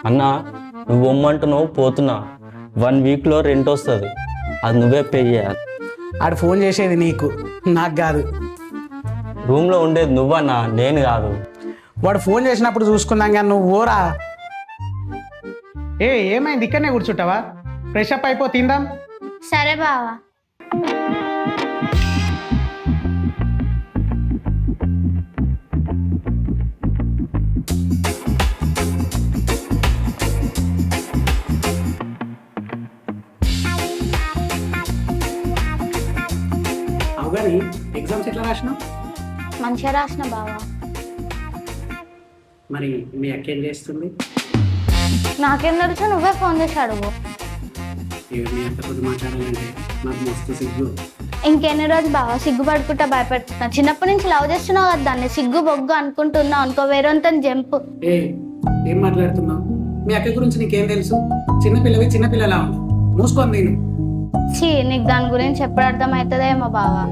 అన్నా నువ్వు పొమ్మంటున్నావు పోతున్నా 1 వీక్లో రెంట్ వస్తుంది, అది నువ్వే పే చేయాలి. ఆడు ఫోన్ చేసేది నీకు, నాకు కాదు. రూమ్లో ఉండేది నువ్వన్నా, నేను కాదు. వాడు ఫోన్ చేసినప్పుడు చూసుకున్నాం కానీ నువ్వు ఓరా. ఏమైంది, ఇక్కడనే కూర్చుంటావా? ఫ్రెష్ అప్ అయిపో, తిందాం. సరే బావా. అవగాని ఎగ్జామ్స్ ఎట్లా రాసినావు? మంచిగా రాసిన బావా. మరి మీ అక్క ఏం చేస్తుంది? నాకేం తెలుసు, నువ్వే ఫోన్ చేసి అడుగు. మీ అక్క కొద్ది మాట్లాడాలంటే నాకు మస్తు సిగ్గు. ఇంకెన్ని రోజులు బావా సిగ్గుపడుకుంటా భయపెడుతున్నా? చిన్నప్పటి నుంచి లవ్ చేస్తున్నావు కదా దాన్ని, సిగ్గు బొగ్గు అనుకుంటున్నావు అనుకో, వేరొంత జంపు. ఏం మాట్లాడుతున్నావు? మీ అక్క గురించి నీకేం తెలుసు? చిన్నపిల్లవి చిన్నపిల్లలా ఉంది, మూసుకొని నేను. చీ, నీకు దాని గురించి ఎప్పుడు అర్థమవుతుందేమో బావా.